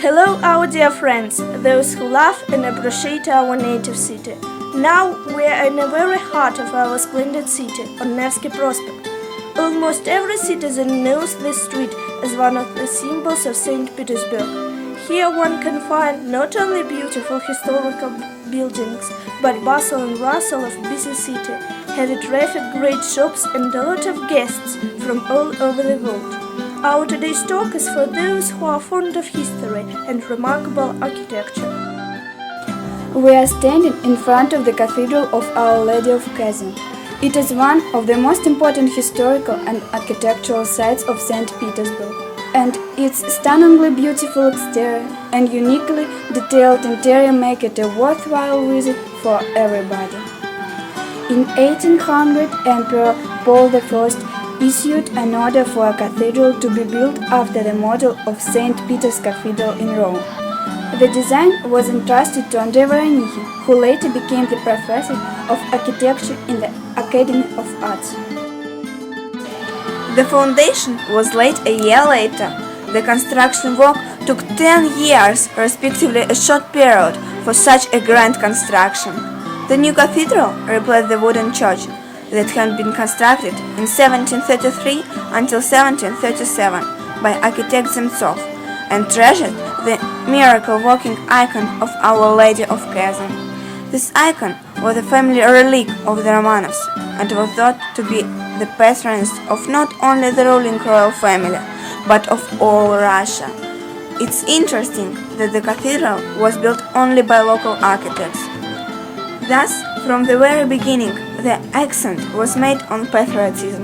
Hello, our dear friends, those who love and appreciate our native city. Now we are in the very heart of our splendid city, on Nevsky Prospect. Almost every citizen knows this street as one of the symbols of St. Petersburg. Here one can find not only beautiful historical buildings, but bustle and rustle of busy city, heavy traffic, great shops and a lot of guests from all over the world. Our today's talk is for those who are fond of history and remarkable architecture. We are standing in front of the Cathedral of Our Lady of Kazan. It is one of the most important historical and architectural sites of St. Petersburg, and its stunningly beautiful exterior and uniquely detailed interior make it a worthwhile visit for everybody. In 1800, Emperor Paul I issued an order for a cathedral to be built after the model of St. Peter's Cathedral in Rome. The design was entrusted to Andrei Voronichin, who later became the professor of architecture in the Academy of Arts. The foundation was laid a year later. The construction work took 10 years, respectively a short period for such a grand construction. The new cathedral replaced the wooden church that had been constructed in 1733 until 1737 by architect Zemtsov and treasured the miracle-working icon of Our Lady of Kazan. This icon was a family relic of the Romanovs and was thought to be the patroness of not only the ruling royal family, but of all Russia. It's interesting that the cathedral was built only by local architects. Thus, from the very beginning, the accent was made on patriotism.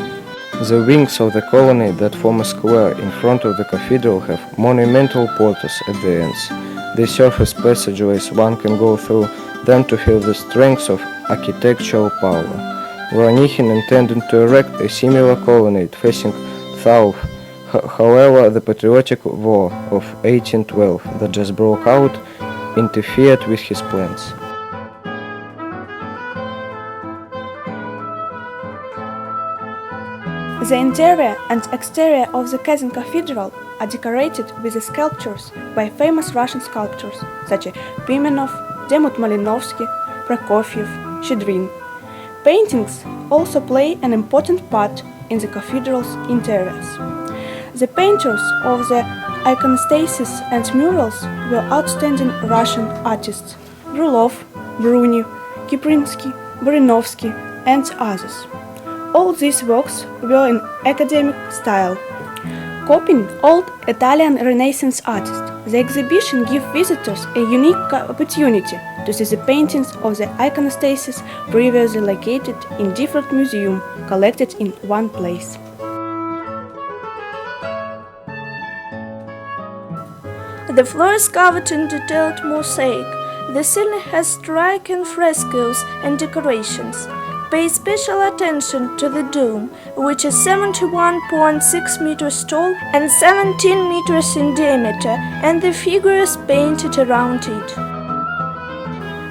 The wings of the colonnade that form a square in front of the cathedral have monumental portals at the ends. They serve as passageways one can go through them to feel the strength of architectural power. Voronichin intended to erect a similar colonnade facing south. However, the patriotic war of 1812 that just broke out interfered with his plans. The interior and exterior of the Kazan Cathedral are decorated with sculptures by famous Russian sculptors such as Pimenov, Demut Malinovsky, Prokofiev, Shchedrin. Paintings also play an important part in the cathedral's interiors. The painters of the iconostasis and murals were outstanding Russian artists: Brylov, Bruni, Kiprinsky, Borinovsky, and others. All these works were in academic style, copying old Italian Renaissance artists. The exhibition gives visitors a unique opportunity to see the paintings of the iconostasis previously located in different museums collected in one place. The floor is covered in detailed mosaic. The ceiling has striking frescoes and decorations. Pay special attention to the dome, which is 71.6 meters tall and 17 meters in diameter, and the figures painted around it.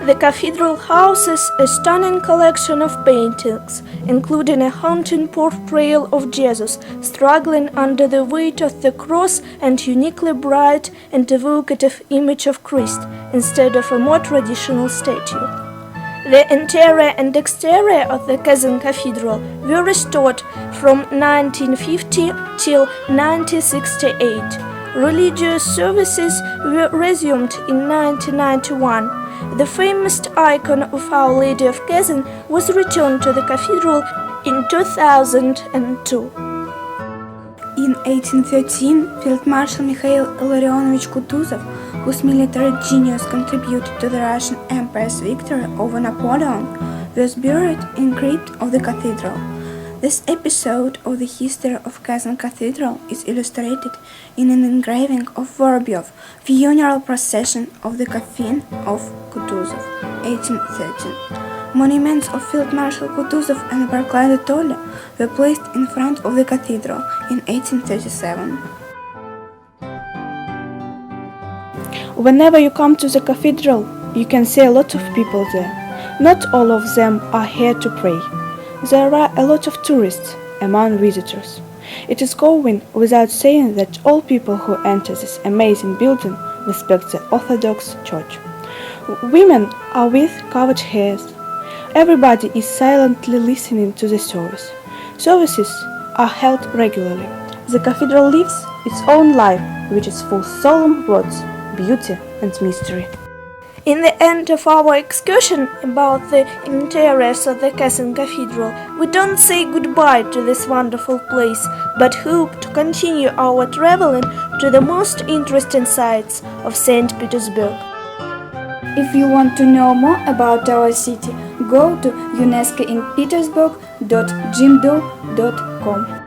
The cathedral houses a stunning collection of paintings, including a haunting portrayal of Jesus struggling under the weight of the cross and uniquely bright and evocative image of Christ instead of a more traditional statue. The interior and exterior of the Kazan Cathedral were restored from 1950 till 1968. Religious services were resumed in 1991. The famous icon of Our Lady of Kazan was returned to the cathedral in 2002. In 1813, Field Marshal Mikhail Illarionovich Kutuzov, whose military genius contributed to the Russian Empire's victory over Napoleon, was buried in the crypt of the cathedral. This episode of the history of Kazan Cathedral is illustrated in an engraving of Vorobyov, funeral procession of the coffin of Kutuzov, 1813. Monuments of Field Marshal Kutuzov and Barclay de Tolly were placed in front of the cathedral in 1837. Whenever you come to the cathedral, you can see a lot of people there. Not all of them are here to pray. There are a lot of tourists among visitors. It is going without saying that all people who enter this amazing building respect the Orthodox Church. Women are with covered heads. Everybody is silently listening to the service. Services are held regularly. The cathedral lives its own life, which is full of solemn words, beauty and mystery. In the end of our excursion about the interiors of the Kazan Cathedral, we don't say goodbye to this wonderful place, but hope to continue our traveling to the most interesting sites of St. Petersburg. If you want to know more about our city, go to unescoinpetersburg.jimdo.com.